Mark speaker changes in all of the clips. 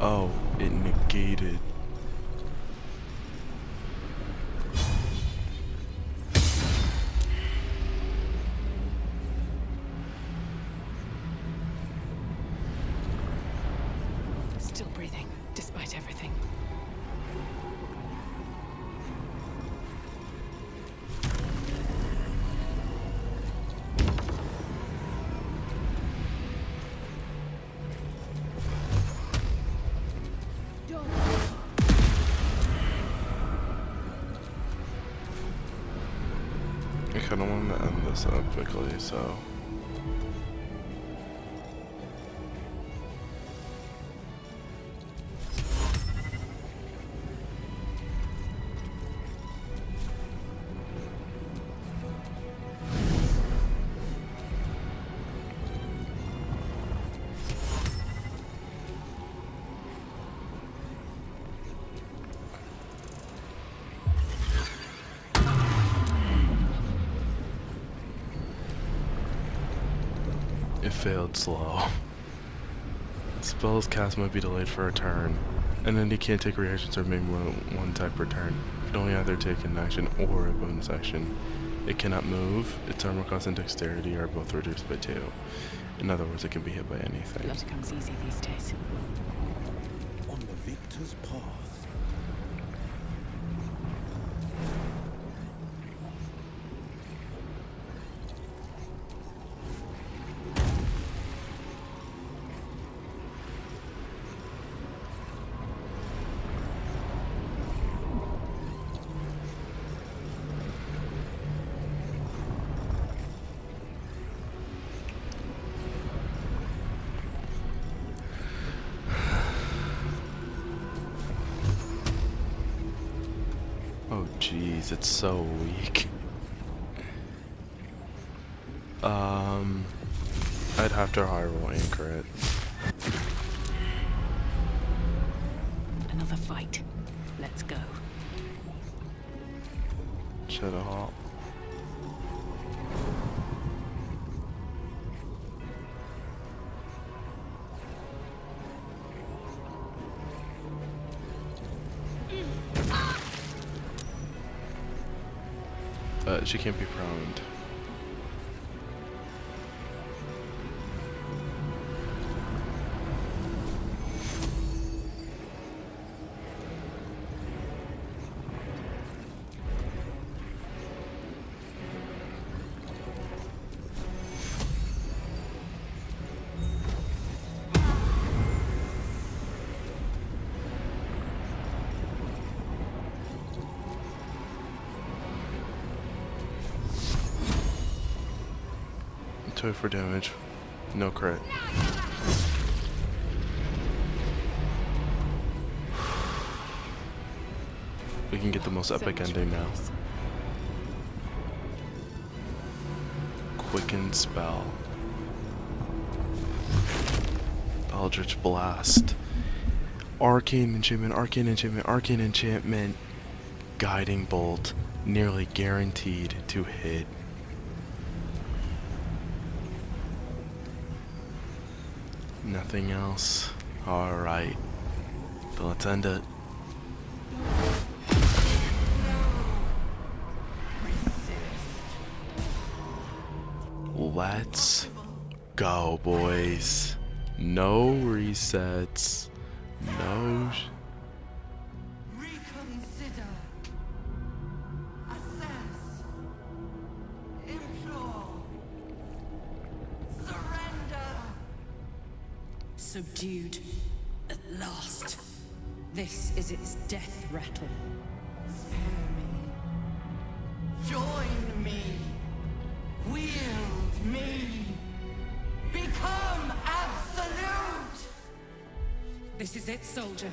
Speaker 1: Oh, it negated.
Speaker 2: Still breathing, despite everything.
Speaker 1: I kinda wanted to end this up quickly, so... It failed slow. Spells cast might be delayed for a turn. An entity can't take reactions or make more than one type per turn. It can only either take an action or a bonus action. It cannot move. Its armor class and dexterity are both reduced by 2. In other words, it can be hit by anything.
Speaker 2: Blood comes easy these days.
Speaker 3: On the victor's path.
Speaker 1: Oh jeez, it's so weak. I'd have to high roll anchor it.
Speaker 2: Another fight. Let's go.
Speaker 1: Should have hop. She can't be prone. Two for damage. No crit. We can get the most epic ending now. Quicken spell. Eldritch Blast. Arcane enchantment, arcane enchantment, arcane enchantment. Guiding bolt. Nearly guaranteed to hit. Nothing else. Alright. So let's end it. Let's go, boys. No resets. No.
Speaker 4: Reconsider. Assess. Implore. Surrender.
Speaker 5: Subdued. At last. This is its death rattle.
Speaker 4: Spare me. Join me. Wield me. Become absolute.
Speaker 5: This is it, soldier.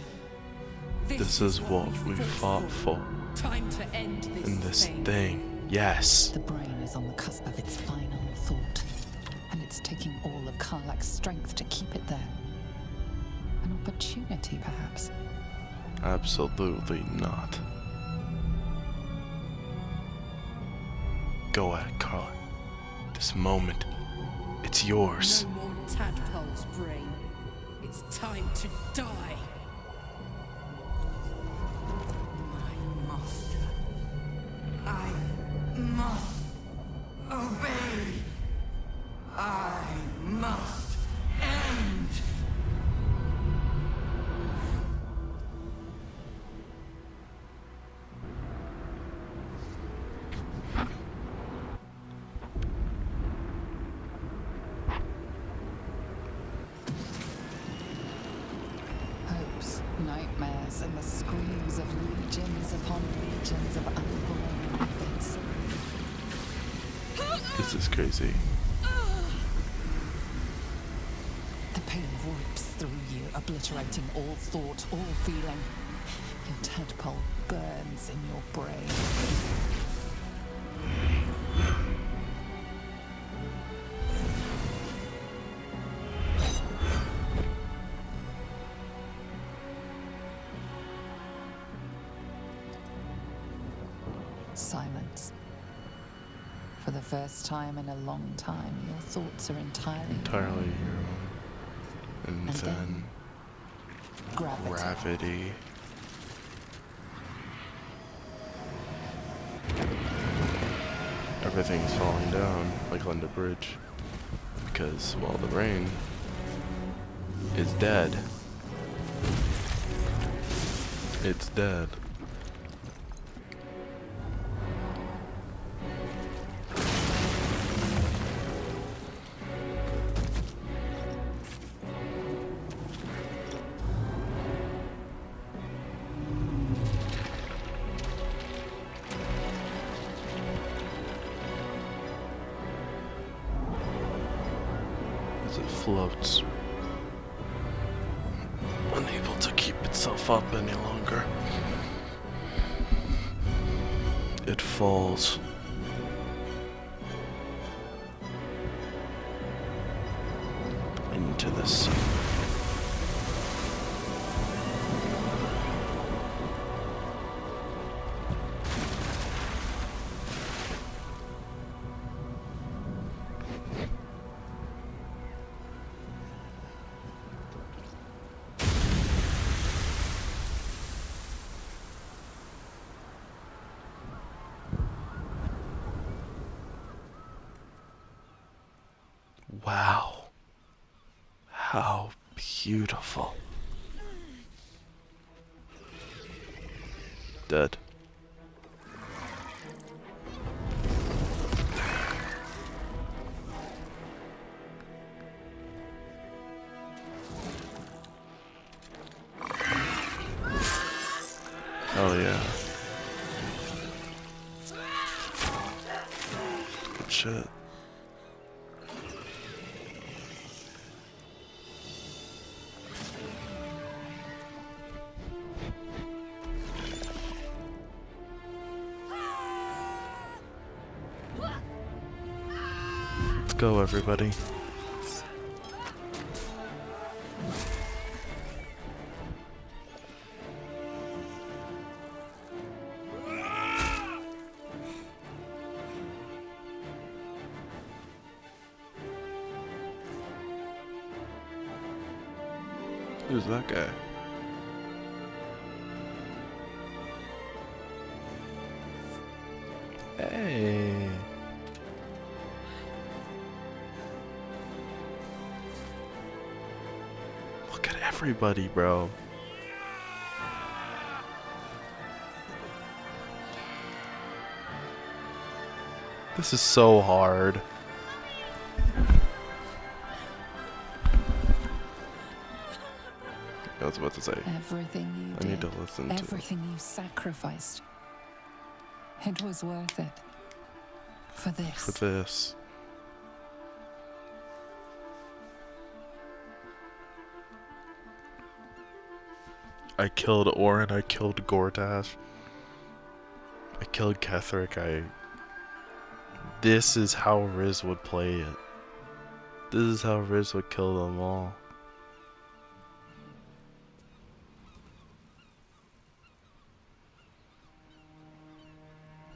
Speaker 1: This is what we fought for.
Speaker 5: Time to end this
Speaker 1: In this thing. Yes.
Speaker 6: The brain is on the cusp of its final thought, and it's taking all of Karlach's strength to keep it there. An opportunity, perhaps.
Speaker 1: Absolutely not. Go at Karlach. This moment, it's yours.
Speaker 5: No more tadpole's brain. It's time to die.
Speaker 6: nightmares and the screams of legions upon legions of unborn rabbits.
Speaker 1: This is crazy.
Speaker 6: The pain rips through you, obliterating all thought, all feeling. Your tadpole burns in your brain. Silence. For the first time in a long time, your thoughts are entirely
Speaker 1: Entirely your own. And then
Speaker 6: gravity.
Speaker 1: Everything's falling down like on the bridge. Because, well, the brain is dead. It's dead. As it floats, unable to keep itself up any longer. It falls. Into the sea. Wow. How beautiful. Dead. Oh yeah. Good shit. Let's go, everybody. Who's that guy? Hey. Look at everybody, bro. This is so hard. I was about to say.
Speaker 6: Everything you
Speaker 1: I
Speaker 6: did,
Speaker 1: need to listen to
Speaker 6: everything you sacrificed. It was worth it. For this.
Speaker 1: for this. I killed Orin, I killed Gortash. I killed Ketheric, This is how Riz would play it. This is how Riz would kill them all.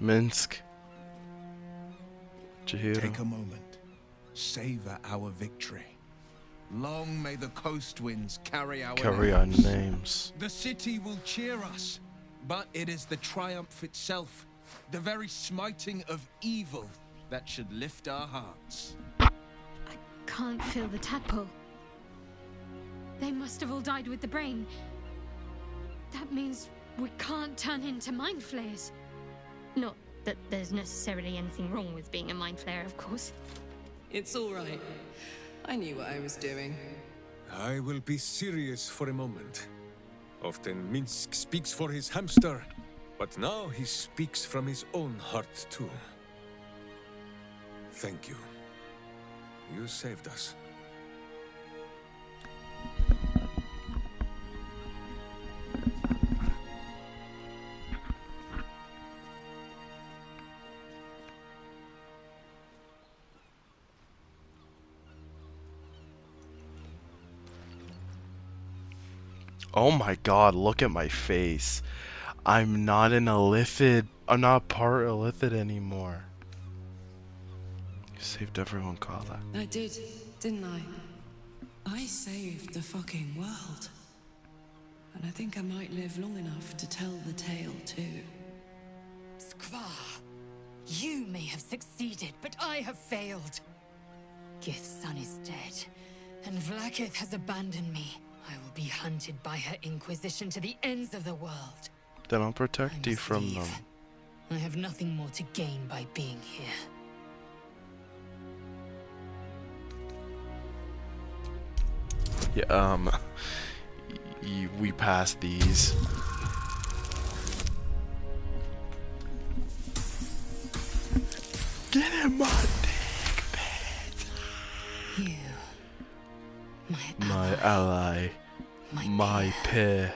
Speaker 1: Minsk. Jahira.
Speaker 3: Take a moment. Savor our victory. Long may the coast winds carry our names.
Speaker 1: Names.
Speaker 3: The city will cheer us, but it is the triumph itself, the very smiting of evil, that should lift our hearts.
Speaker 7: I can't feel the tadpole. They must have all died with the brain. That means we can't turn into mind flayers. Not that there's necessarily anything wrong with being a mind flayer, of course.
Speaker 5: It's all right. I knew what I was doing.
Speaker 8: I will be serious for a moment. Often Minsk speaks for his hamster, but now he speaks from his own heart too. Thank you. You saved us.
Speaker 1: Oh my god, look at my face. I'm not an illithid. I'm not part illithid anymore. You saved everyone, Carla.
Speaker 5: I did, didn't I? I saved the fucking world. And I think I might live long enough to tell the tale too.
Speaker 6: Skvar, you may have succeeded, but I have failed. Gith's son is dead, and Vlaakith has abandoned me. I will be hunted by her Inquisition to the ends of the world.
Speaker 1: Then I'll protect you from
Speaker 6: leave.
Speaker 1: them.
Speaker 6: I have nothing more to gain by being here.
Speaker 1: Yeah, we passed these. Get in my dick, bitch.
Speaker 6: You,
Speaker 1: My ally, my peer.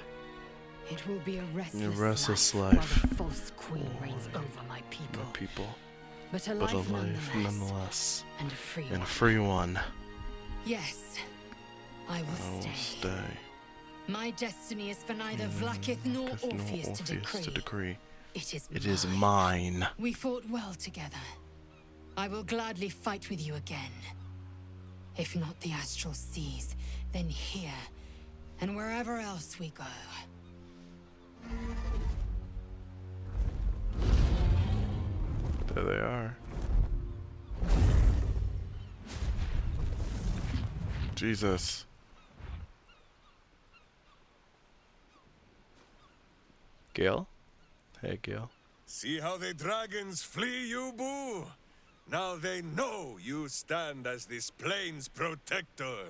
Speaker 6: It will be a
Speaker 1: A
Speaker 6: restless,
Speaker 1: restless
Speaker 6: life,
Speaker 1: life.
Speaker 6: while the false queen reigns over my people.
Speaker 1: My people,
Speaker 6: But a
Speaker 1: but a
Speaker 6: life
Speaker 1: life
Speaker 6: nonetheless,
Speaker 1: nonetheless,
Speaker 6: and a free
Speaker 1: and a
Speaker 6: one.
Speaker 1: free one.
Speaker 6: Yes, I will
Speaker 1: I will
Speaker 6: stay.
Speaker 1: stay.
Speaker 6: My destiny is for neither Vlaakith nor
Speaker 1: Because no
Speaker 6: Orpheus to decree. It is
Speaker 1: mine.
Speaker 6: We fought well together. I will gladly fight with you again. If not the astral seas, then here, and wherever else we go.
Speaker 1: There they are. Jesus. Gale? Hey, Gale.
Speaker 8: See how the dragons flee you, boo? Now they know you stand as this plane's protector.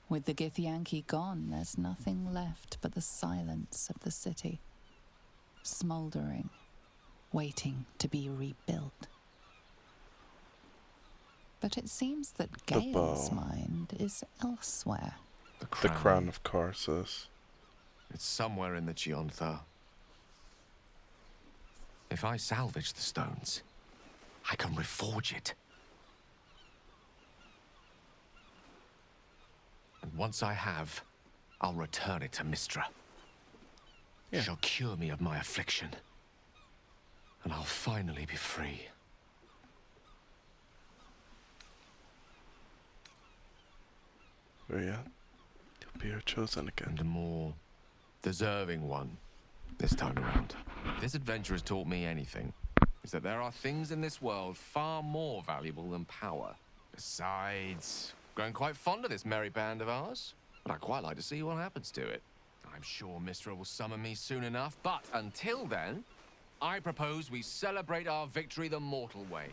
Speaker 6: With the Githyanki gone, there's nothing left but the silence of the city. Smoldering, waiting to be rebuilt. But it seems that
Speaker 1: The
Speaker 6: Gale's
Speaker 1: bow.
Speaker 6: mind is elsewhere.
Speaker 9: The
Speaker 1: The crown of Karsus.
Speaker 9: It's somewhere in the Giontha. If I salvage the stones, I can reforge it. And once I have, I'll return it to Mistra.
Speaker 1: Yeah.
Speaker 9: She'll cure me of my affliction. And I'll finally be free.
Speaker 1: Oh yeah. You'll be our chosen
Speaker 9: And
Speaker 1: again.
Speaker 9: a more deserving one this time around. If this adventure has taught me anything, is that there are things in this world far more valuable than power. Besides, grown quite fond of this merry band of ours, but I'd quite like to see what happens to it. I'm sure Mistra will summon me soon enough, but until then, I propose we celebrate our victory the mortal way,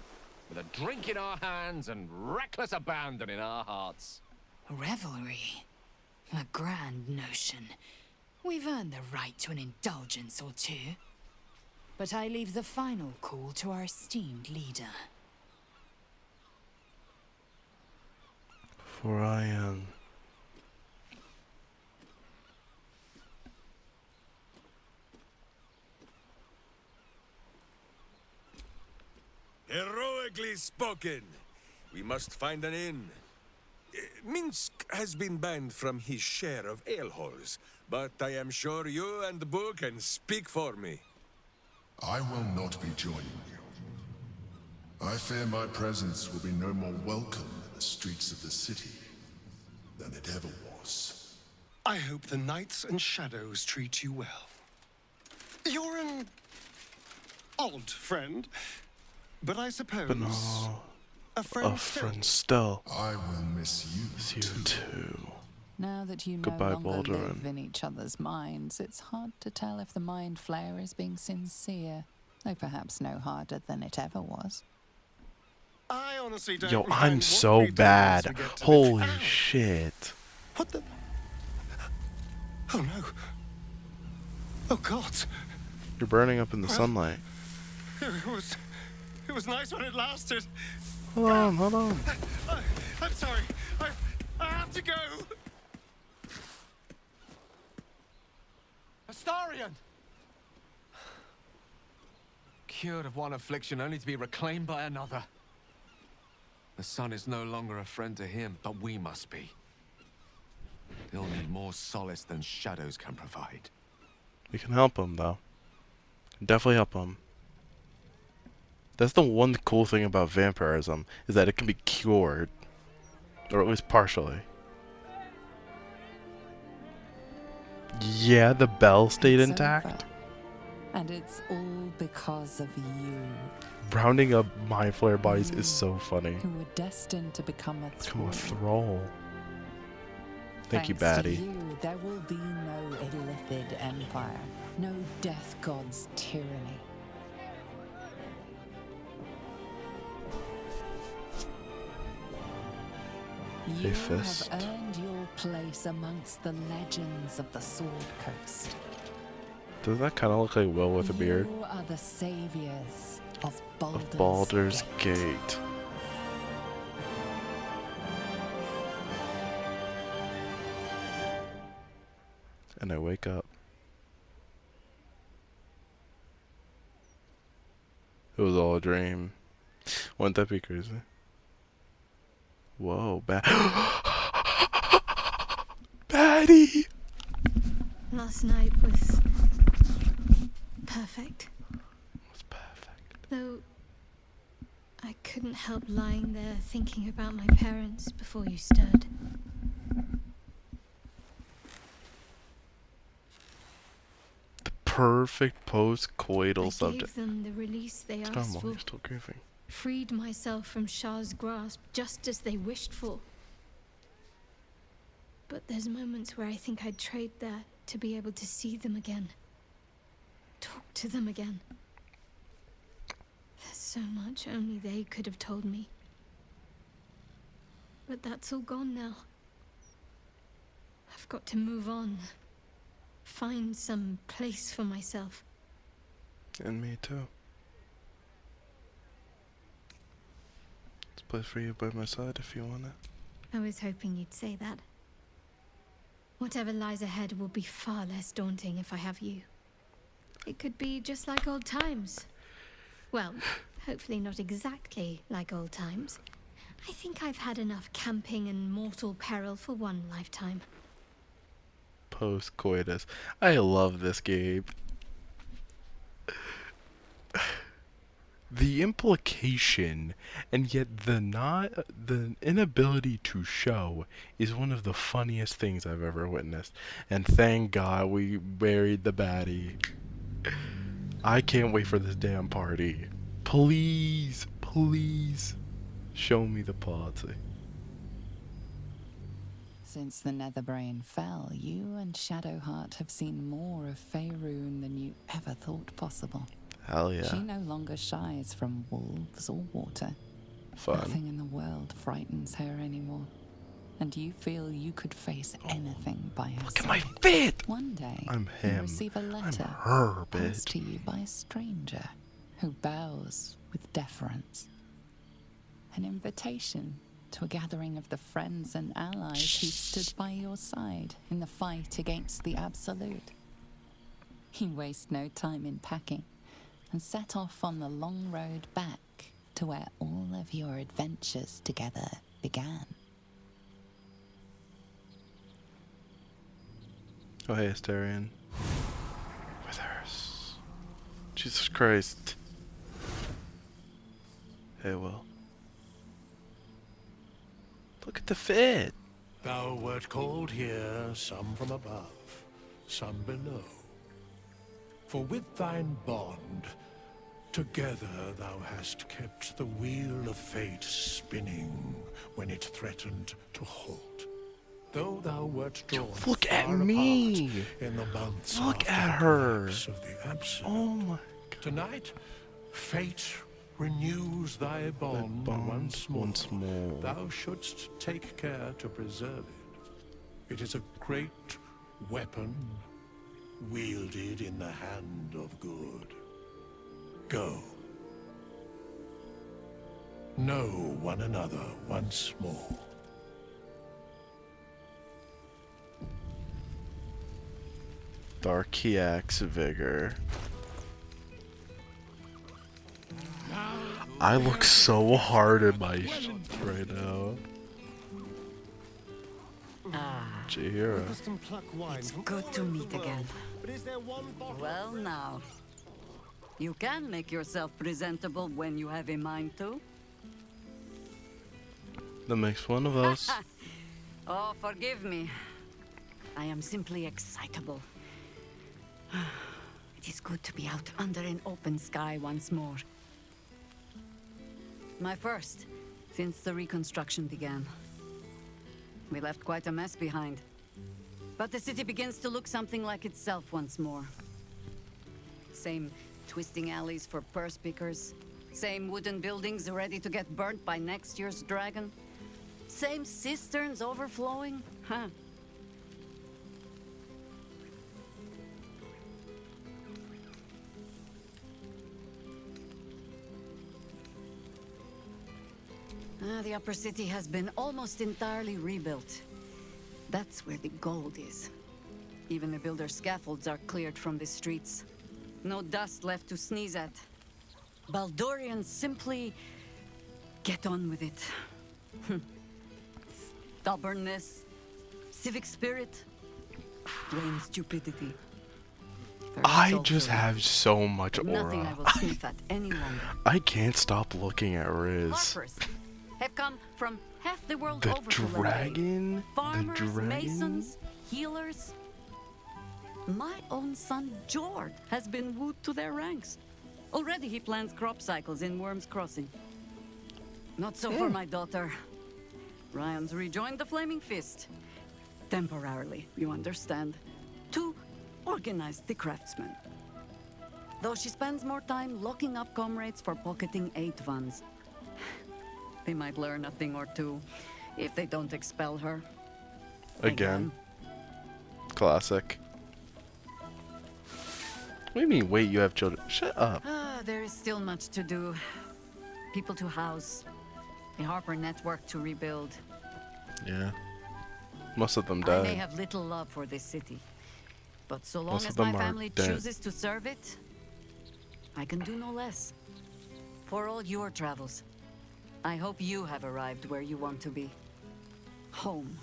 Speaker 9: with a drink in our hands and reckless abandon in our hearts.
Speaker 6: Revelry. A grand notion. We've earned the right to an indulgence or two. But I leave the final call to our esteemed leader.
Speaker 1: For I am.
Speaker 8: Heroically spoken. We must find an inn. Minsk has been banned from his share of ale-halls, but I am sure you and Boo can speak for me.
Speaker 10: I will not be joining you. I fear my presence will be no more welcome in the streets of the city than it ever was.
Speaker 11: I hope the Knights and Shadows treat you well. You're an odd friend, but I suppose
Speaker 1: But no.
Speaker 11: a friend
Speaker 1: A
Speaker 11: still.
Speaker 1: friend still.
Speaker 10: I will miss you,
Speaker 1: It's you too.
Speaker 6: Now that you
Speaker 1: Goodbye,
Speaker 6: no longer live
Speaker 1: Baldurin.
Speaker 6: in each other's minds, it's hard to tell if the Mind Flayer is being sincere, though perhaps no harder than it ever was.
Speaker 11: I honestly don't
Speaker 1: Yo,
Speaker 11: mind
Speaker 1: I'm
Speaker 11: what
Speaker 1: so
Speaker 11: we do
Speaker 1: bad.
Speaker 11: once we get to
Speaker 1: Holy
Speaker 11: Ow!
Speaker 1: shit.
Speaker 11: What the? Oh no. Oh God!
Speaker 1: You're burning up in the sunlight.
Speaker 11: It was nice when it lasted.
Speaker 1: Hold on, hold on.
Speaker 11: I'm sorry. I have to go.
Speaker 9: Astarion! Cured of one affliction only to be reclaimed by another. The sun is no longer a friend to him, but we must be. He'll need more solace than shadows can provide.
Speaker 1: We can help him, though. Definitely help him. That's the one cool thing about vampirism, is that it can be cured. Or at least partially. Yeah, the bell stayed
Speaker 12: It's
Speaker 1: intact.
Speaker 12: over. And it's all because of you.
Speaker 1: Rounding up mind flare bodies is so funny.
Speaker 12: Who were destined to become a
Speaker 1: Become a
Speaker 12: thrall.
Speaker 1: thrall. Thank you,
Speaker 12: Thanks
Speaker 1: baddie.
Speaker 12: to you, there will be no illithid empire, no death god's tyranny. You
Speaker 1: Fist.
Speaker 12: have earned your place amongst the legends of the Sword Coast.
Speaker 1: Does that kind of look like Will with a beard?
Speaker 12: You are the saviors of
Speaker 1: Of Baldur's Gate. And I wake up. It was all a dream. Wouldn't that be crazy? Whoa, Baddie!
Speaker 7: Last night was perfect.
Speaker 1: Was perfect.
Speaker 7: Though I couldn't help lying there thinking about my parents before you stirred.
Speaker 1: Perfect post-coital
Speaker 7: I
Speaker 1: subject.
Speaker 7: gave them the release they asked
Speaker 1: Come on,
Speaker 7: for.
Speaker 1: you're still grieving.
Speaker 7: Freed myself from Shah's grasp just as they wished for. But there's moments where I think I'd trade that to be able to see them again. Talk to them again. There's so much only they could have told me. But that's all gone now. I've got to move on. Find some place for myself.
Speaker 1: And me too. There's a place for you by my side if you want it.
Speaker 7: I was hoping you'd say that. Whatever lies ahead will be far less daunting if I have you. It could be just like old times. Well, hopefully not exactly like old times. I think I've had enough camping and mortal peril for one lifetime.
Speaker 1: Post-coitus. I love this game. The implication and yet the inability to show is one of the funniest things I've ever witnessed. And thank God we buried the baddie. I can't wait for this damn party. Please, please show me the party.
Speaker 12: Since the Netherbrain fell, you and Shadowheart have seen more of Faerun than you ever thought possible.
Speaker 1: Hell yeah.
Speaker 12: She no longer shies from wolves or water.
Speaker 1: Fun.
Speaker 12: Nothing in the world frightens her anymore. And you feel you could face anything by her
Speaker 1: Look at
Speaker 12: side.
Speaker 1: my fit!
Speaker 12: One day,
Speaker 1: I'm
Speaker 12: you
Speaker 1: him.
Speaker 12: receive a letter
Speaker 1: I'm her,
Speaker 12: passed
Speaker 1: bitch.
Speaker 12: to you by a stranger who bows with deference. An invitation to a gathering of the friends and allies who stood by your side in the fight against the Absolute. You waste no time in packing and set off on the long road back to where all of your adventures together began.
Speaker 1: Oh hey, Astarion. Withers. Jesus Christ. Hey, Will. Look at the fit.
Speaker 13: Thou wert called here, some from above, some below. For with thine bond, together thou hast kept the wheel of fate spinning when it threatened to halt. Though thou wert drawn
Speaker 1: Look at
Speaker 13: far
Speaker 1: me.
Speaker 13: apart in the months
Speaker 1: Look
Speaker 13: after
Speaker 1: at
Speaker 13: the
Speaker 1: her.
Speaker 13: collapse of the Absolute.
Speaker 1: Oh my
Speaker 13: Tonight, fate renews thy bond, once more. Thou shouldst take care to preserve it. It is a great weapon, wielded in the hand of good. Go. Know one another once more.
Speaker 1: Darkiax Vigor. I look so hard in my right now. Jahira.
Speaker 14: It's good to meet again. Well now, you can make yourself presentable when you have a mind to.
Speaker 1: That makes one of us.
Speaker 14: Oh, forgive me. I am simply excitable. It is good to be out under an open sky once more. My first, since the reconstruction began. We left quite a mess behind. But the city begins to look something like itself once more. Same twisting alleys for purse pickers. Same wooden buildings ready to get burnt by next year's dragon. Same cisterns overflowing. Huh. The upper city has been almost entirely rebuilt. That's where the gold is. Even the builder's scaffolds are cleared from the streets. No dust left to sneeze at. Baldurians simply get on with it. Stubbornness, civic spirit, plain stupidity.
Speaker 1: I just have so much
Speaker 14: Nothing I
Speaker 1: aura.
Speaker 14: will sniff at any longer.
Speaker 1: I can't stop looking at Riz.
Speaker 14: Harpers have come from half the world
Speaker 1: The
Speaker 14: over to London.
Speaker 1: dragon?
Speaker 14: Farmers,
Speaker 1: The dragon?
Speaker 14: masons, healers. My own son Jord has been wooed to their ranks. Already he plans crop cycles in Worm's Crossing. Not so for my daughter. Ryan's rejoined the Flaming Fist. Temporarily, you understand. To organize the craftsmen. Though she spends more time locking up comrades for pocketing 8 vans. They might learn a thing or two if they don't expel her.
Speaker 1: Again. Classic. What do you mean, wait, you have children? Shut up.
Speaker 14: There is still much to do. People to house. A Harper network to rebuild.
Speaker 1: Yeah. Most of them
Speaker 14: I may
Speaker 1: died.
Speaker 14: have little love for this city. But so long
Speaker 1: Most of
Speaker 14: as my
Speaker 1: them are
Speaker 14: family
Speaker 1: dead.
Speaker 14: chooses to serve it, I can do no less. For all your travels, I hope you have arrived where you want to be. Home.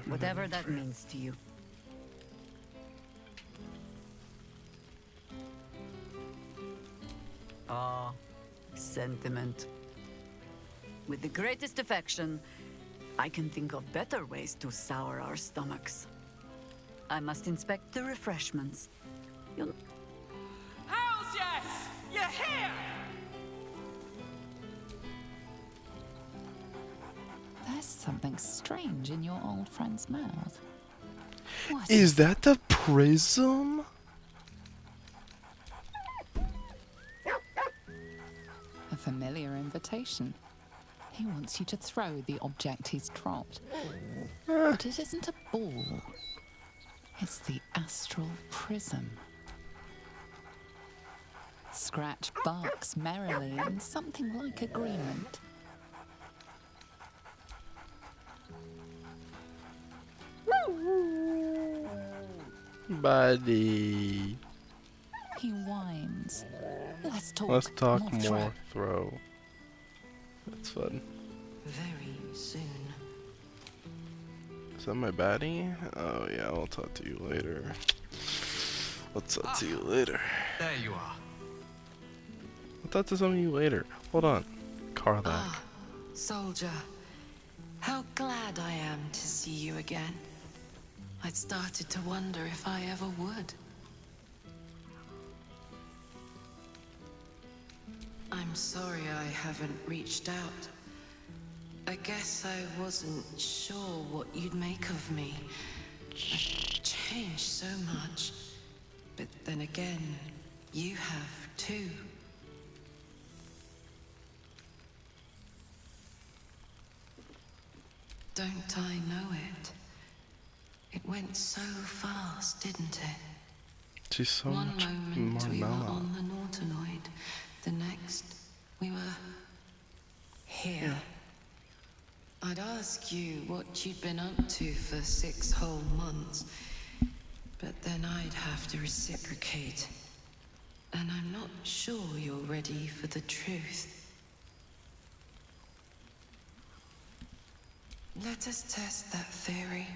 Speaker 14: Whatever that means to you. Ah, sentiment. With the greatest affection, I can think of better ways to sour our stomachs. I must inspect the refreshments. You'll...
Speaker 4: Hells yes! You're here!
Speaker 12: There's something strange in your old friend's mouth. What
Speaker 1: Is that the prism?
Speaker 12: A familiar invitation. He wants you to throw the object he's dropped. But it isn't a ball. It's the astral prism. Scratch barks merrily in something like agreement.
Speaker 1: Buddy.
Speaker 12: He whines. Let's talk.
Speaker 1: Let's talk
Speaker 12: more.
Speaker 1: more throw. That's fun.
Speaker 5: Very soon.
Speaker 1: Is that my baddie? Oh yeah, I'll talk to you later. I'll talk to you later.
Speaker 9: There you are.
Speaker 1: I'll talk to some of you later. Hold on. Karlak.
Speaker 5: Soldier, how glad I am to see you again. I'd started to wonder if I ever would. I'm sorry I haven't reached out. I guess I wasn't sure what you'd make of me. I've changed so much. But then again, you have too. Don't I know it? It went so fast, didn't it?
Speaker 1: She's so
Speaker 5: One
Speaker 1: much
Speaker 5: moment
Speaker 1: more
Speaker 5: we were
Speaker 1: mellow.
Speaker 5: on the Nautinoid, the next we were here. I'd ask you what you'd been up to for 6 whole months, but then I'd have to reciprocate. And I'm not sure you're ready for the truth. Let us test that theory.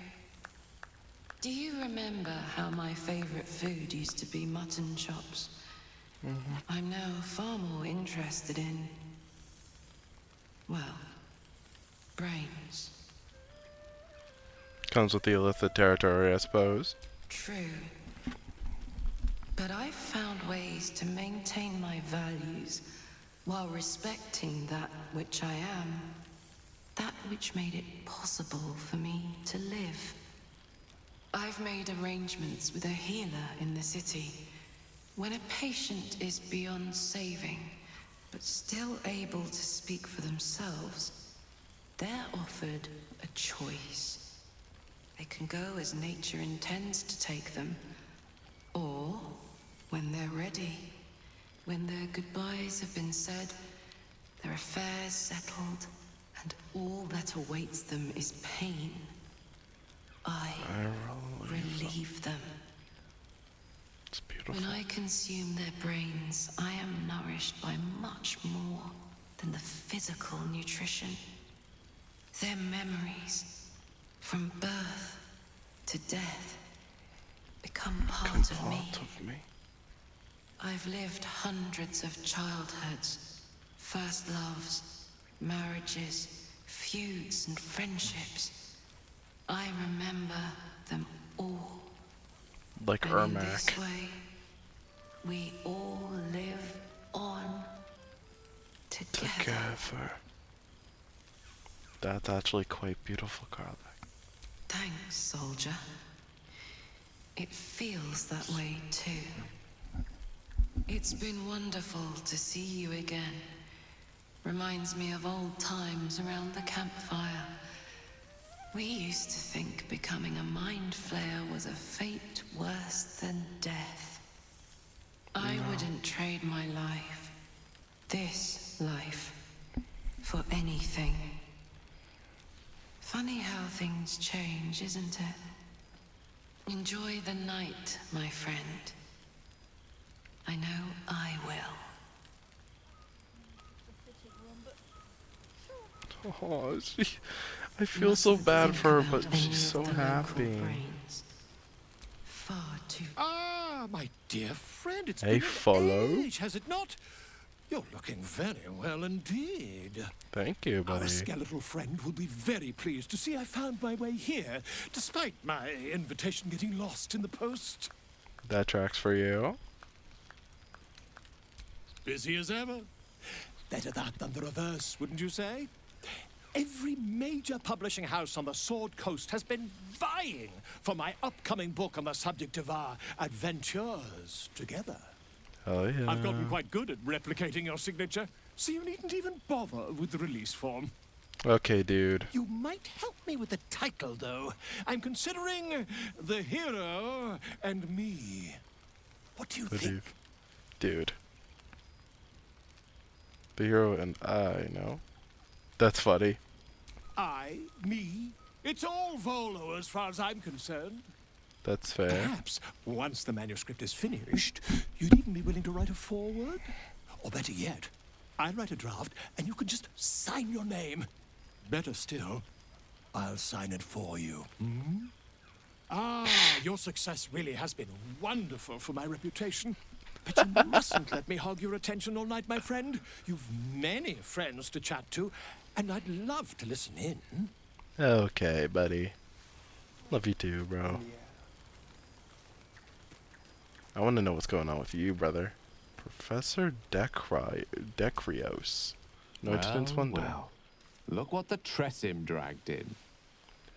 Speaker 5: Do you remember how my favorite food used to be mutton chops? I'm now far more interested in, well, brains.
Speaker 1: Comes with the illicit territory, I suppose.
Speaker 5: True. But I've found ways to maintain my values while respecting that which I am. That which made it possible for me to live. I've made arrangements with a healer in the city. When a patient is beyond saving, but still able to speak for themselves, they're offered a choice. They can go as nature intends to take them, or when they're ready, when their goodbyes have been said, their affairs settled, and all that awaits them is pain, I relieve them.
Speaker 1: It's beautiful.
Speaker 5: When I consume their brains, I am nourished by much more than the physical nutrition. Their memories, from birth to death, become part of me. I've lived hundreds of childhoods, first loves, marriages, feuds, and friendships. I remember them all.
Speaker 1: Like
Speaker 5: and in
Speaker 1: Ermac.
Speaker 5: this way, we all live on together.
Speaker 1: That's actually quite beautiful, Carla.
Speaker 5: Thanks, soldier. It feels that way too. It's been wonderful to see you again. Reminds me of old times around the campfire. We used to think becoming a mind flayer was a fate worse than death. I wouldn't trade my life, this life, for anything. Funny how things change, isn't it? Enjoy the night, my friend. I know I will.
Speaker 1: Oh, I feel so bad for her, but she's so happy.
Speaker 13: Ah, my dear friend, it's
Speaker 1: Hey,
Speaker 13: been
Speaker 1: follow.
Speaker 13: an age, has it not? You're looking very well indeed.
Speaker 1: Thank you, buddy.
Speaker 13: Our skeletal friend will be very pleased to see I found my way here, despite my invitation getting lost in the post.
Speaker 1: That tracks for you.
Speaker 13: Busy as ever. Better that than the reverse, wouldn't you say? Every major publishing house on the Sword Coast has been vying for my upcoming book on the subject of our adventures together.
Speaker 1: Oh yeah.
Speaker 13: I've gotten quite good at replicating your signature, so you needn't even bother with the release form.
Speaker 1: Okay, dude.
Speaker 13: You might help me with the title, though. I'm considering The Hero and Me. What do you think?
Speaker 1: Dude. The hero and I, no? That's funny.
Speaker 13: Me. It's all Volo as far as I'm concerned.
Speaker 1: That's fair.
Speaker 13: Perhaps, once the manuscript is finished, you'd even be willing to write a foreword? Or better yet, I'll write a draft and you can just sign your name. Better still, I'll sign it for you. Hmm? Ah, your success really has been wonderful for my reputation. But you mustn't let me hog your attention all night, my friend. You've many friends to chat to, and I'd love to listen in.
Speaker 1: Okay, buddy. Love you too, bro. I want to know what's going on with you, brother. Professor Decrios. No incidents one day.
Speaker 9: Well. Look what the Tressim dragged in.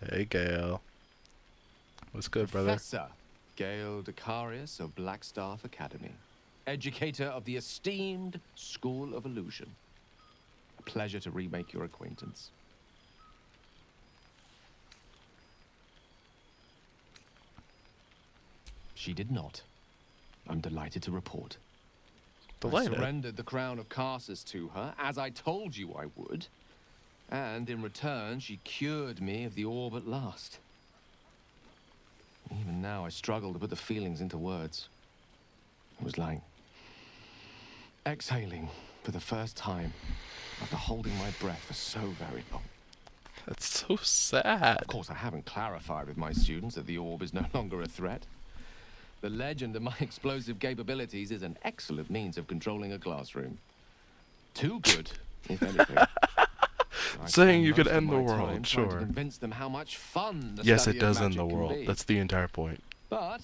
Speaker 1: Hey, Gale. What's good, brother?
Speaker 9: Professor Gale Decarius of Blackstaff Academy. Educator of the esteemed School of Illusion. A pleasure to remake your acquaintance. She did not. I'm delighted to report.
Speaker 1: Delighted?
Speaker 9: I surrendered the crown of Carsus to her, as I told you I would. And in return, she cured me of the orb at last. Even now, I struggle to put the feelings into words. It was like exhaling for the first time after holding my breath for so very long.
Speaker 1: That's so sad.
Speaker 9: Of course, I haven't clarified with my students that the orb is no longer a threat. The legend of my explosive capabilities is an excellent means of controlling a classroom. Too good, if anything.
Speaker 1: Saying you could
Speaker 9: Most of
Speaker 1: end the
Speaker 9: my time
Speaker 1: world,
Speaker 9: trying to
Speaker 1: sure.
Speaker 9: convince them how much fun the
Speaker 1: Yes,
Speaker 9: study
Speaker 1: it does
Speaker 9: of
Speaker 1: end
Speaker 9: magic
Speaker 1: the
Speaker 9: can
Speaker 1: world.
Speaker 9: be.
Speaker 1: That's the entire point.
Speaker 9: But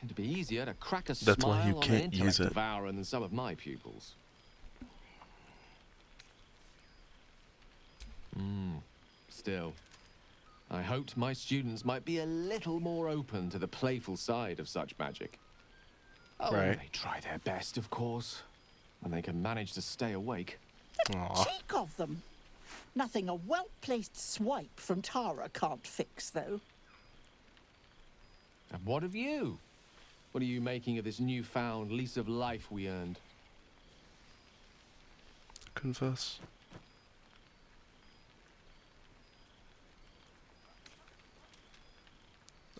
Speaker 9: it'd be easier to crack a
Speaker 1: That's why
Speaker 9: smile
Speaker 1: you
Speaker 9: on
Speaker 1: can't
Speaker 9: an
Speaker 1: use
Speaker 9: intellect
Speaker 1: it.
Speaker 9: devourer than some of my pupils. Still, I hoped my students might be a little more open to the playful side of such magic. Oh,
Speaker 1: Right.
Speaker 9: they try their best, of course, when they can manage to stay awake.
Speaker 1: Aw.
Speaker 15: Cheek of them. Nothing a well-placed swipe from Tara can't fix, though.
Speaker 9: And what of you? What are you making of this newfound lease of life we earned?
Speaker 1: Confess.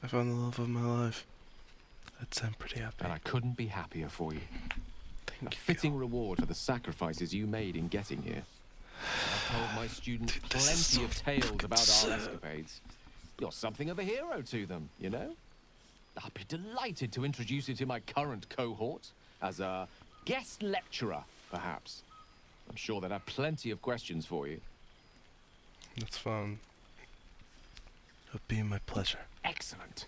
Speaker 1: I found the love of my life. That sounds pretty happy.
Speaker 9: And I couldn't be happier for you.
Speaker 1: Thank
Speaker 9: A fitting reward for the sacrifices you made in getting here. I've told my students plenty of tales about our escapades. You're something of a hero to them, you know? I'll be delighted to introduce you to my current cohort as a guest lecturer, perhaps. I'm sure they'd have plenty of questions for you.
Speaker 1: That's fun. It would be my pleasure.
Speaker 9: Excellent.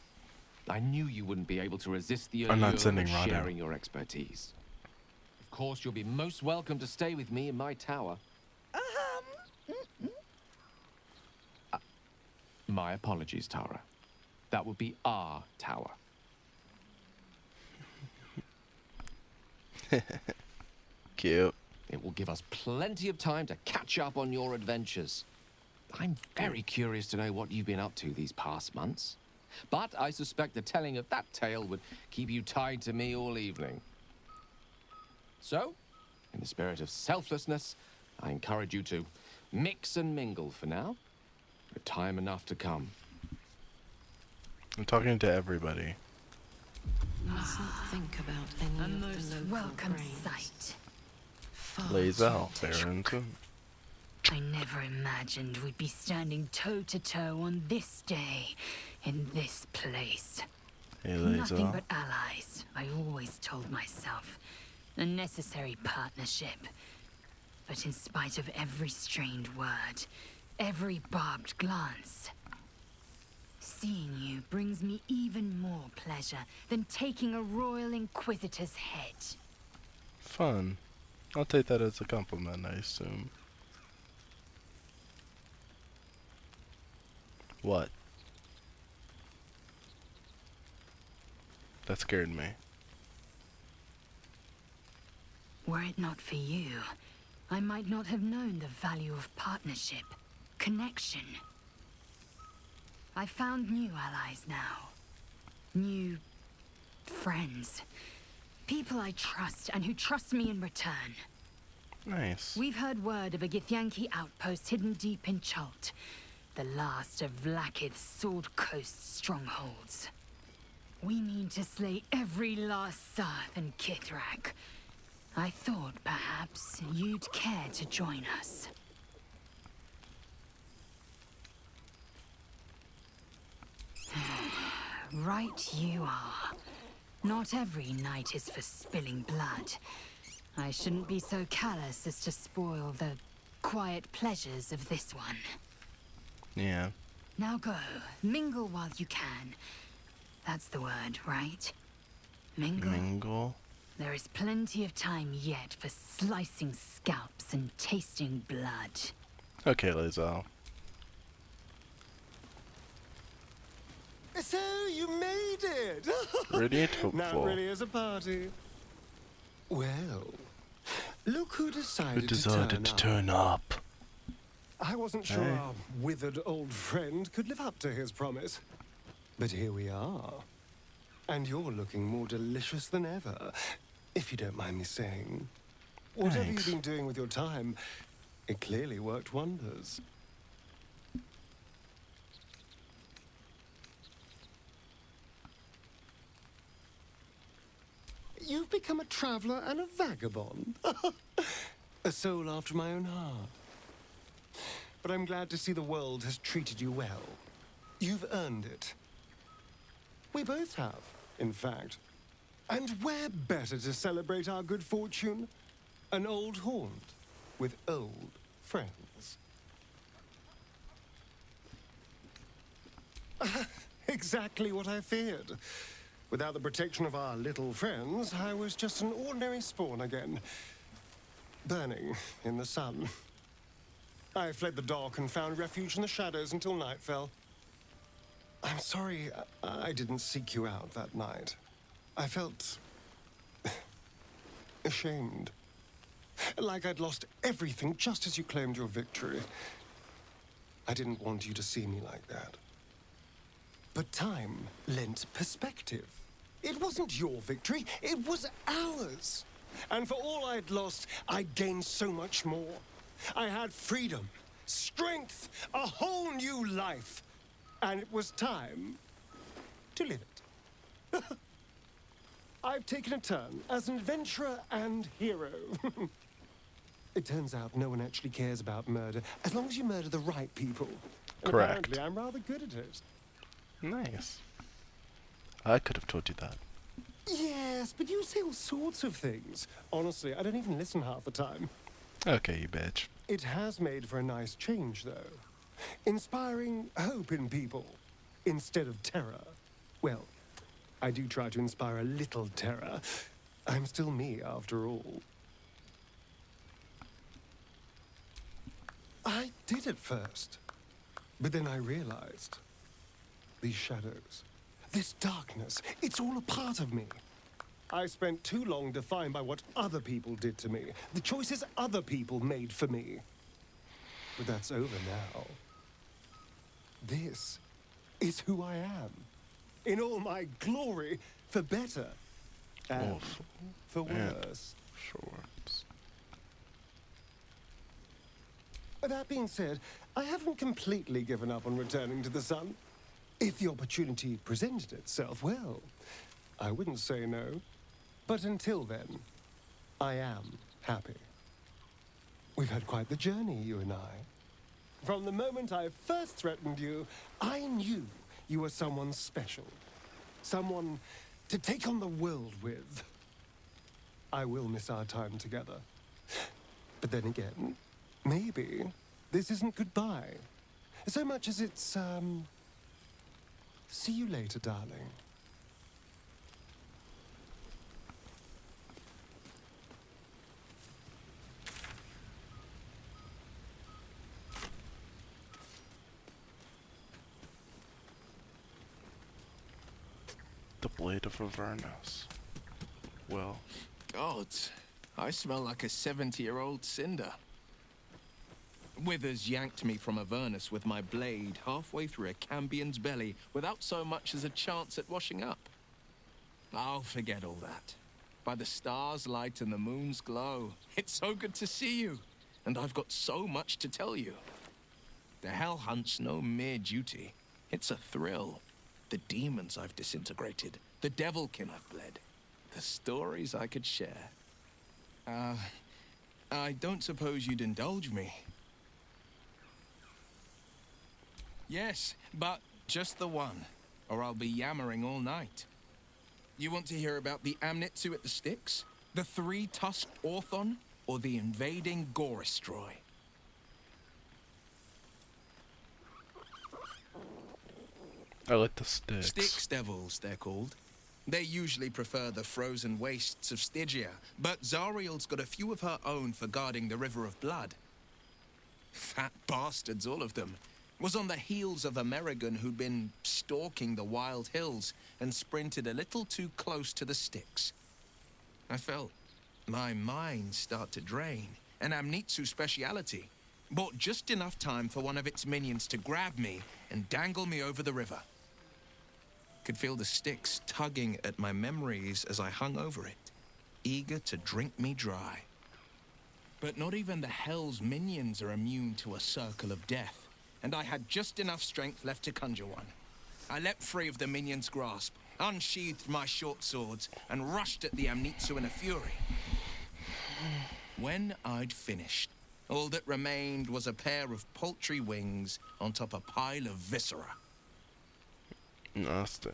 Speaker 9: I knew you wouldn't be able to resist the
Speaker 1: I'm not
Speaker 9: allure
Speaker 1: sending
Speaker 9: of
Speaker 1: Rod out.
Speaker 9: sharing your expertise. Of course, you'll be most welcome to stay with me in my tower. My apologies, Tara. That would be our tower.
Speaker 1: Cute.
Speaker 9: It will give us plenty of time to catch up on your adventures. I'm very curious to know what you've been up to these past months. But I suspect the telling of that tale would keep you tied to me all evening. So, in the spirit of selflessness, I encourage you to mix and mingle for now, with time enough to come.
Speaker 1: I'm talking to everybody.
Speaker 5: Mustn't think about any
Speaker 6: A
Speaker 5: of the
Speaker 6: most
Speaker 5: local
Speaker 6: welcome
Speaker 5: brains.
Speaker 6: sight.
Speaker 5: Far
Speaker 1: Lays
Speaker 5: too
Speaker 1: out, Barrington.
Speaker 6: I never imagined we'd be standing toe-to-toe on this day, in this place.
Speaker 1: Hey,
Speaker 6: Nothing
Speaker 1: Laser.
Speaker 6: but allies, I always told myself. A necessary partnership. But in spite of every strained word, every barbed glance, seeing you brings me even more pleasure than taking a royal inquisitor's head.
Speaker 1: Fun. I'll take that as a compliment, I assume. What? That scared me.
Speaker 6: Were it not for you, I might not have known the value of partnership, connection. I found new allies now. New friends. People I trust and who trust me in return.
Speaker 1: Nice.
Speaker 6: We've heard word of a Githyanki outpost hidden deep in Chult, the last of Vlaakith's Sword Coast strongholds. We mean to slay every last Sarth and Kithrak. I thought perhaps you'd care to join us. Right you are. Not every night is for spilling blood. I shouldn't be so callous as to spoil the quiet pleasures of this one.
Speaker 1: Yeah.
Speaker 6: Now go, mingle while you can. That's the word, right? Mingle?
Speaker 1: Mingle?
Speaker 6: There is plenty of time yet for slicing scalps and tasting blood.
Speaker 1: Okay, Laser.
Speaker 11: So you made it!
Speaker 1: Radiant hopeful.
Speaker 11: Not really as a party. Well, look who decided,
Speaker 1: Who decided to turn up?
Speaker 11: I wasn't sure
Speaker 1: Hey.
Speaker 11: our withered old friend could live up to his promise. But here we are. And you're looking more delicious than ever, if you don't mind me saying. Whatever
Speaker 1: Thanks.
Speaker 11: you've been doing with your time, it clearly worked wonders. You've become a traveler and a vagabond. A soul after my own heart. But I'm glad to see the world has treated you well. You've earned it. We both have, in fact. And where better to celebrate our good fortune? An old haunt with old friends. Exactly what I feared. Without the protection of our little friends, I was just an ordinary spawn again. Burning in the sun. I fled the dock and found refuge in the shadows until night fell. I'm sorry I didn't seek you out that night. I felt ashamed. Like I'd lost everything just as you claimed your victory. I didn't want you to see me like that. But time lent perspective. It wasn't your victory, it was ours. And for all I'd lost, I gained so much more. I had freedom, strength, a whole new life. And it was time to live it. I've taken a turn as an adventurer and hero. It turns out no one actually cares about murder, as long as you murder the right people. And
Speaker 1: Correct.
Speaker 11: apparently I'm rather good at it.
Speaker 1: Nice. I could have told you that.
Speaker 11: Yes, but you say all sorts of things. Honestly, I don't even listen half the time.
Speaker 1: Okay, you bitch.
Speaker 11: It has made for a nice change, though. Inspiring hope in people instead of terror. Well, I do try to inspire a little terror. I'm still me, after all. I did at first, but then I realized these shadows, this darkness, it's all a part of me. I spent too long defined by what other people did to me, the choices other people made for me. But that's over now. This is who I am, in all my glory, for better and for worse.
Speaker 1: Shorts.
Speaker 11: That being said, I haven't completely given up on returning to the sun. If the opportunity presented itself, well, I wouldn't say no. But until then, I am happy. We've had quite the journey, you and I. From the moment I first threatened you, I knew you were someone special. Someone to take on the world with. I will miss our time together. But then again, maybe this isn't goodbye. So much as it's, see you later, darling.
Speaker 1: The blade of Avernus. Well.
Speaker 9: God, I smell like a 70-year-old cinder. Withers yanked me from Avernus with my blade halfway through a Cambion's belly without so much as a chance at washing up. I'll forget all that. By the stars' light and the moon's glow, it's so good to see you, and I've got so much to tell you. The Hell Hunt's no mere duty. It's a thrill. The demons I've disintegrated, the devilkin I've bled, the stories I could share. I don't suppose you'd indulge me. Yes, but just the one, or I'll be yammering all night. You want to hear about the Amnitsu at the Styx, the three-tusked Orthon, or the invading Goristroy?
Speaker 1: I like the Styx.
Speaker 9: Styx devils, they're called. They usually prefer the frozen wastes of Stygia, but Zariel's got a few of her own for guarding the River of Blood. Fat bastards, all of them. Was on the heels of Amerigan who'd been stalking the wild hills and sprinted a little too close to the Styx. I felt my mind start to drain, an Amnitsu speciality. Bought just enough time for one of its minions to grab me and dangle me over the river.
Speaker 3: Could feel the sticks tugging at my memories as I hung over it, eager to drink me dry. But not even the Hell's minions are immune to a circle of death, and I had just enough strength left to conjure one. I leapt free of the minion's grasp, unsheathed my short swords, and rushed at the Amnitsu in a fury. When I'd finished, all that remained was a pair of paltry wings on top a pile of viscera.
Speaker 1: Nasty.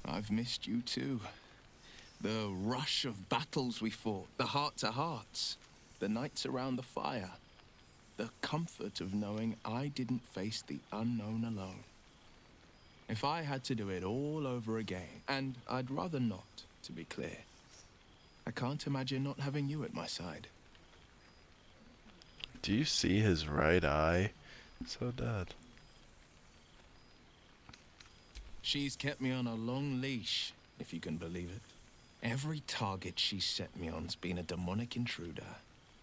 Speaker 3: I've missed you too. The rush of battles we fought, the heart-to-hearts, the nights around the fire, the comfort of knowing I didn't face the unknown alone. If I had to do it all over again, and I'd rather not, to be clear, I can't imagine not having you at my side.
Speaker 1: Do you see his right eye? So dead.
Speaker 3: She's kept me on a long leash, if you can believe it. Every target she's set me on's been a demonic intruder.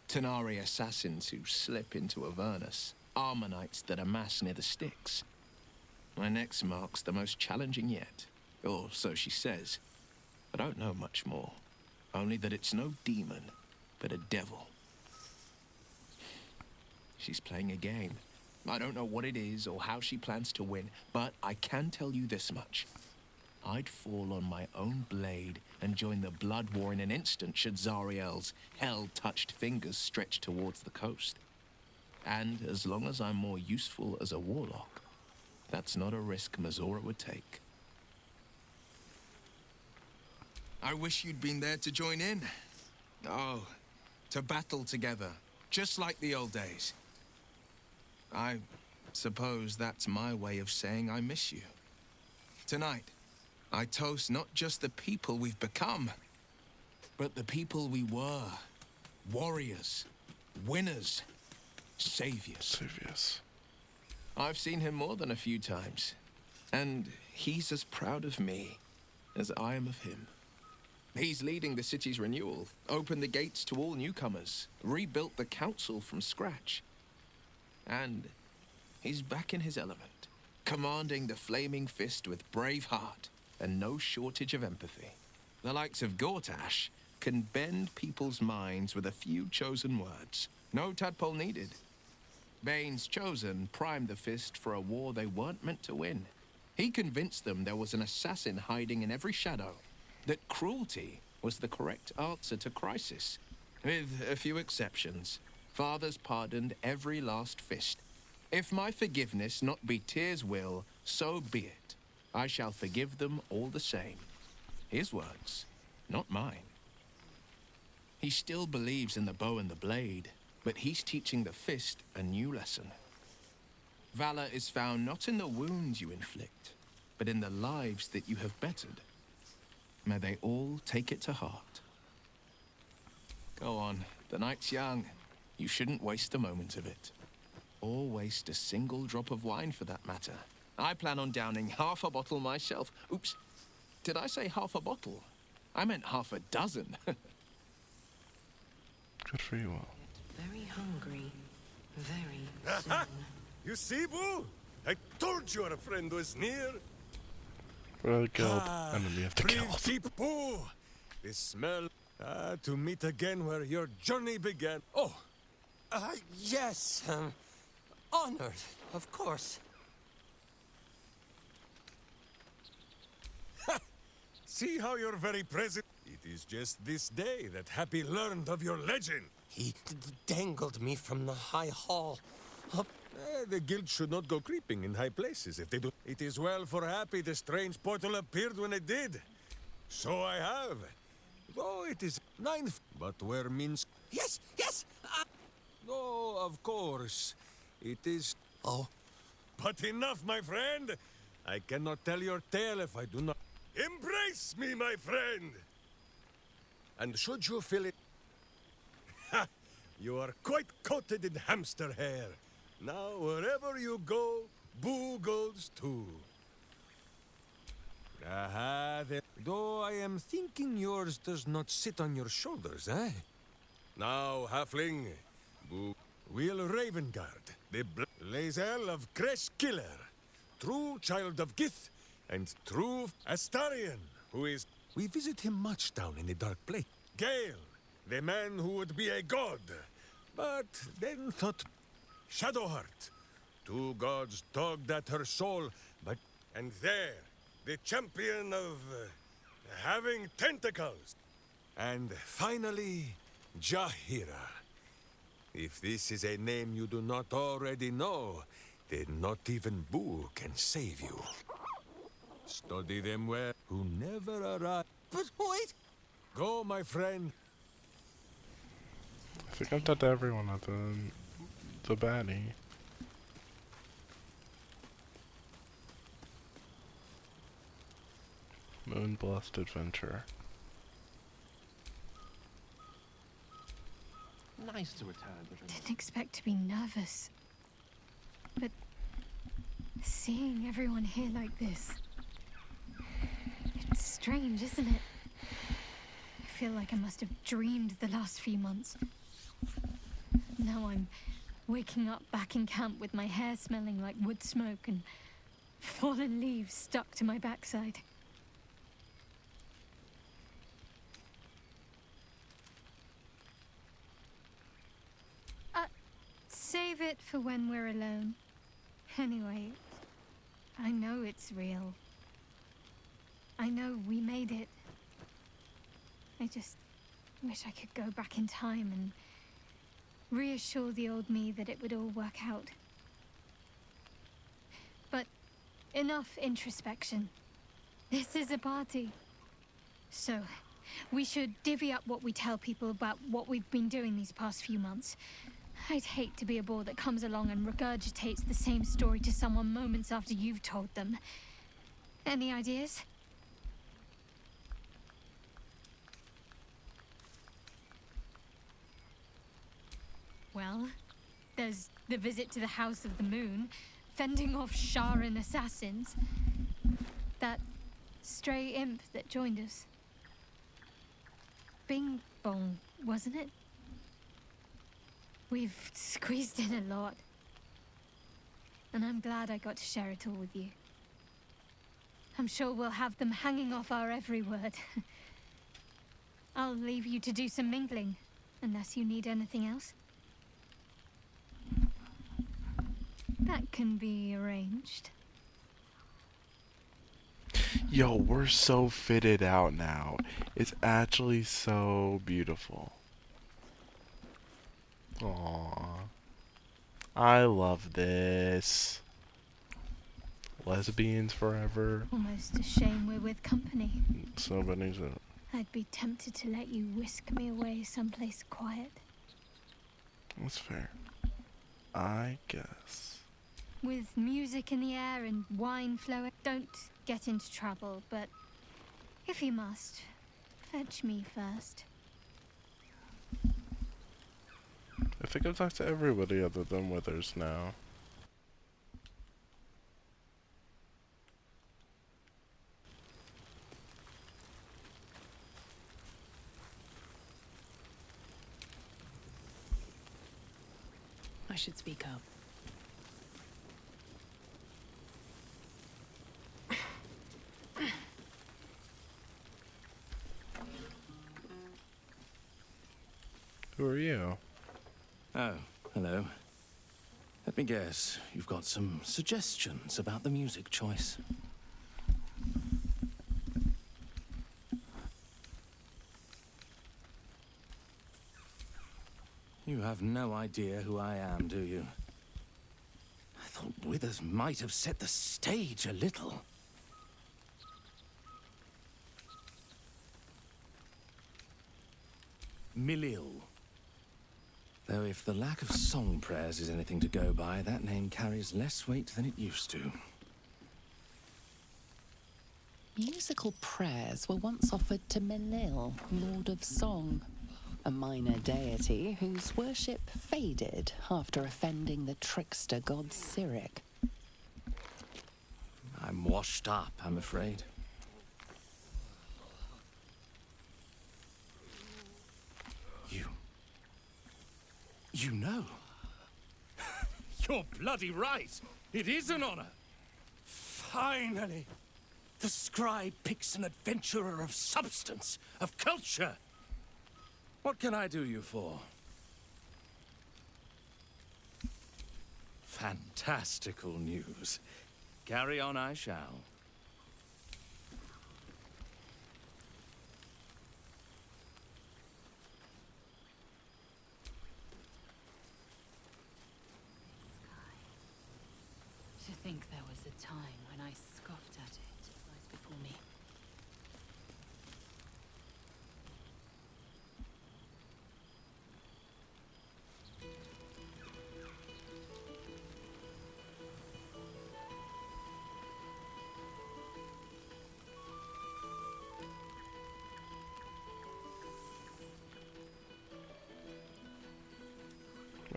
Speaker 3: Tenari assassins who slip into Avernus. Armonites that amass near the sticks. My next mark's the most challenging yet. Or so she says. I don't know much more. Only that it's no demon, but a devil. She's playing a game. I don't know what it is or how she plans to win, but I can tell you this much. I'd fall on my own blade and join the blood war in an instant should Zariel's hell-touched fingers stretch towards the coast. And as long as I'm more useful as a warlock, that's not a risk Mazora would take. I wish you'd been there to join in. Oh, to battle together, just like the old days. I suppose that's my way of saying I miss you. Tonight, I toast not just the people we've become, but the people we were. Warriors, winners, saviors. I've seen him more than a few times, and he's as proud of me as I am of him. He's leading the city's renewal, opened the gates to all newcomers, rebuilt the council from scratch. And he's back in his element, commanding the Flaming Fist with brave heart and no shortage of empathy. The likes of Gortash can bend people's minds with a few chosen words. No tadpole needed. Bane's Chosen primed the Fist for a war they weren't meant to win. He convinced them there was an assassin hiding in every shadow, that cruelty was the correct answer to crisis. With a few exceptions, fathers pardoned every last fist. If my forgiveness not be Tyr's will, so be it. I shall forgive them all the same. His words, not mine. He still believes in the bow and the blade, but he's teaching the fist a new lesson. Valor is found not in the wounds you inflict, but in the lives that you have bettered. May they all take it to heart. Go on, the night's young. You shouldn't waste a moment of it. Or waste a single drop of wine for that matter. I plan on downing half a bottle myself. Oops, did I say half a bottle? I meant half a dozen.
Speaker 1: Good for you all.
Speaker 5: Very hungry. Very soon.
Speaker 8: You see, Boo? I told you our friend was near.
Speaker 1: Well killed. Enemy of the
Speaker 8: breathe
Speaker 1: guild.
Speaker 8: deep, Boo. The smell. To meet again where your journey began. Oh,
Speaker 16: Yes, honored, of course.
Speaker 8: see how you're very present. It is just this day that Happy learned of your legend.
Speaker 16: He dangled me from the high hall.
Speaker 8: The guild should not go creeping in high places if they do. It is well for Happy the strange portal appeared when it did. So I have. Though it is 9th, but where means...
Speaker 16: Yes!
Speaker 8: Oh, of course. It is...
Speaker 16: Oh.
Speaker 8: But enough, my friend. I cannot tell your tale if I do not... Embrace me, my friend! And should you feel it... Ha! You are quite coated in hamster hair. Now, wherever you go, Boo goes too. Aha, though I am thinking yours does not sit on your shoulders, eh? Now, halfling, Boo, we'll Raven Guard. the Lae'zel of Creshkiller, true child of Gith, and true Astarion, who is... We visit him much down in the Dark Place. Gale, the man who would be a god, but then thought Shadowheart. Two gods tugged at her soul, but... And there, the champion of... having tentacles. And finally, Jahira. If this is a name you do not already know, then not even Boo can save you. Study them well, who never arrive.
Speaker 16: But wait!
Speaker 8: Go, my friend.
Speaker 1: I think I've talked to everyone other than the baddie. Moon-blessed adventure.
Speaker 9: Nice to return, but
Speaker 7: Didn't expect to be nervous. But seeing everyone here like this, it's strange, isn't it? I feel like I must have dreamed the last few months. Now I'm waking up back in camp with my hair smelling like wood smoke and fallen leaves stuck to my backside. Save it for when we're alone. Anyway, I know it's real. I know we made it. I just wish I could go back in time and reassure the old me that it would all work out. But enough introspection. This is a party. So, we should divvy up what we tell people about what we've been doing these past few months. I'd hate to be a bore that comes along and regurgitates the same story to someone moments after you've told them. Any ideas? Well, there's the visit to the House of the Moon, fending off Sharan assassins. That stray imp that joined us. Bing Bong, wasn't it? We've squeezed in a lot. And I'm glad I got to share it all with you. I'm sure we'll have them hanging off our every word. I'll leave you to do some mingling, unless you need anything else. That can be arranged.
Speaker 1: Yo, we're so fitted out now. It's actually so beautiful. Aww. I love this. Lesbians forever.
Speaker 7: Almost a shame we're with company.
Speaker 1: Somebody's a...
Speaker 7: I'd be tempted to let you whisk me away someplace quiet.
Speaker 1: That's fair. I guess.
Speaker 7: With music in the air and wine flowing. Don't get into trouble, but if you must, fetch me first.
Speaker 1: I think I've talked to everybody other than Withers now.
Speaker 2: I should speak up.
Speaker 1: Who are you?
Speaker 17: Oh, hello. Let me guess, you've got some suggestions about the music choice. You have no idea who I am, do you? I thought Withers might have set the stage a little. Milil. Though if the lack of song prayers is anything to go by, that name carries less weight than it used to.
Speaker 12: Musical prayers were once offered to Milil, Lord of Song, a minor deity whose worship faded after offending the trickster god Cyric.
Speaker 17: I'm washed up, I'm afraid. You know?
Speaker 18: You're bloody right. It is an honor.
Speaker 13: Finally! The scribe picks an adventurer of substance, of culture.
Speaker 18: What can I do you for?
Speaker 13: Fantastical news. Carry on I shall.
Speaker 2: To think there was a time when I scoffed at it right before me.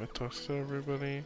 Speaker 1: I talked to everybody.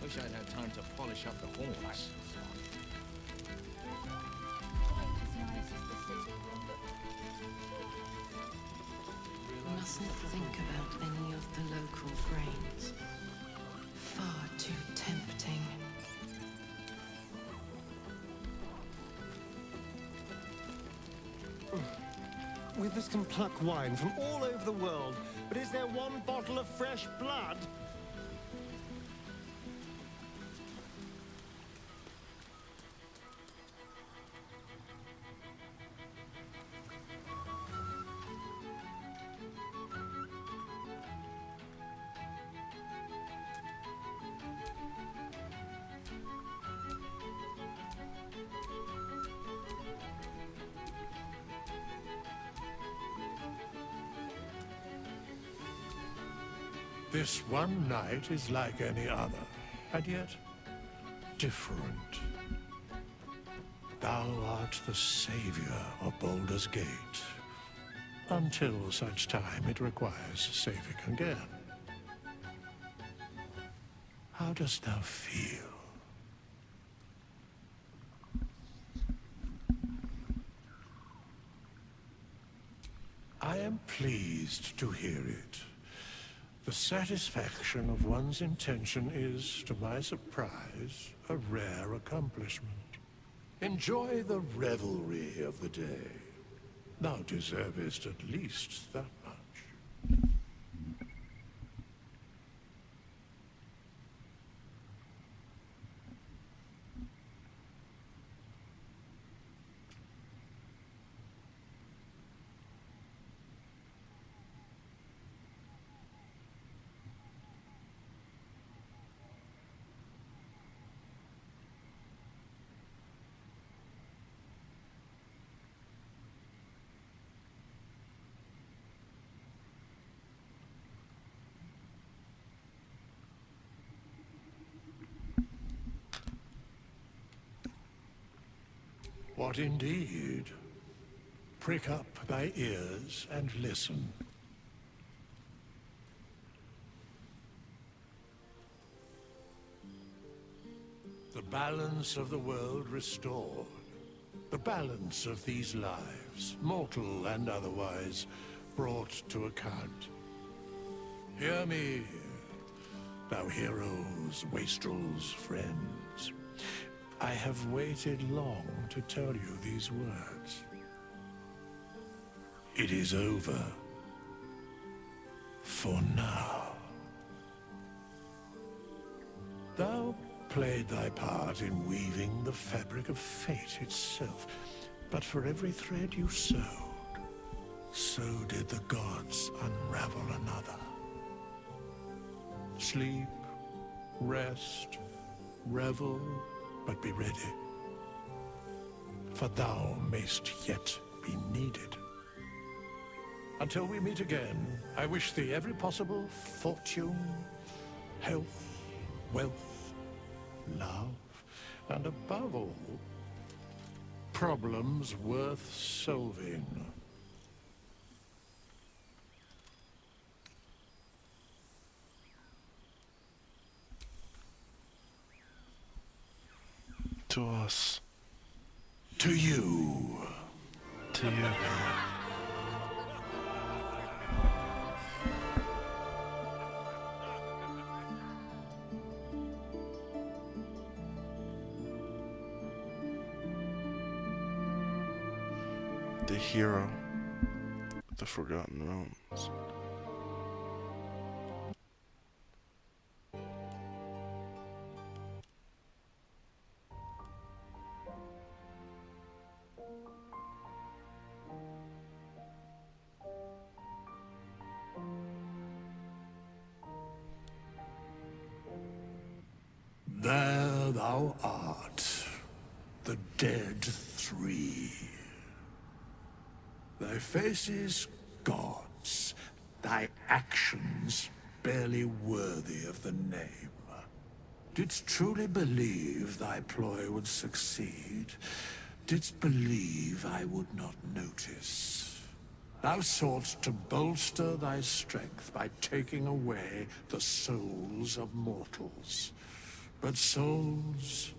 Speaker 3: Wish I'd had time to polish up the horns.
Speaker 5: Mustn't think about any of the local grains. Far too tempting.
Speaker 11: Withers can pluck wine from all over the world, but is there one bottle of fresh blood?
Speaker 13: This one night is like any other, and yet different. Thou art the savior of Baldur's Gate, until such time it requires saving again. How dost thou feel? I am pleased to hear it. The satisfaction of one's intention is, to my surprise, a rare accomplishment. Enjoy the revelry of the day. Thou deservest at least that much. What indeed? Prick up thy ears and listen. The balance of the world restored. The balance of these lives, mortal and otherwise, brought to account. Hear me. thou heroes, wastrels, friends. I have waited long to tell you these words. It is over. For now. Thou played thy part in weaving the fabric of fate itself, but for every thread you sewed, so did the gods unravel another. Sleep, rest, revel, but be ready, for thou mayst yet be needed. Until we meet again, I wish thee every possible fortune, health, wealth, love, and above all, problems worth solving.
Speaker 1: To us.
Speaker 13: To you.
Speaker 1: To you. The hero of the Forgotten Realms.
Speaker 13: There thou art, the dead three. Thy faces gods, thy actions barely worthy of the name. Didst truly believe thy ploy would succeed? Didst believe I would not notice? Thou soughtst to bolster thy strength by taking away the souls of mortals. But souls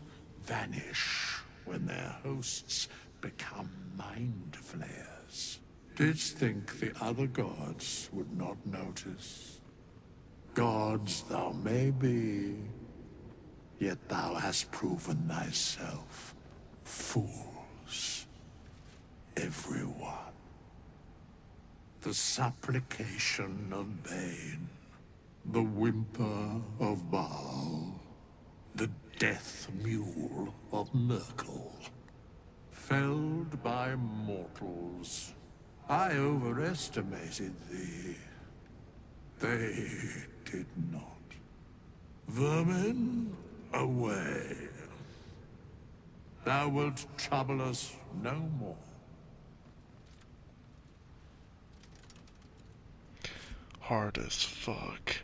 Speaker 13: vanish when their hosts become mind flayers. Didst think the other gods would not notice? Gods thou may be, yet thou hast proven thyself fools. Everyone. The supplication of Bane, the whimper of Baal, the death mule of Merkel. Felled by mortals, I overestimated thee. They did not. Vermin, away. Thou wilt trouble us no more.
Speaker 1: Hard as fuck.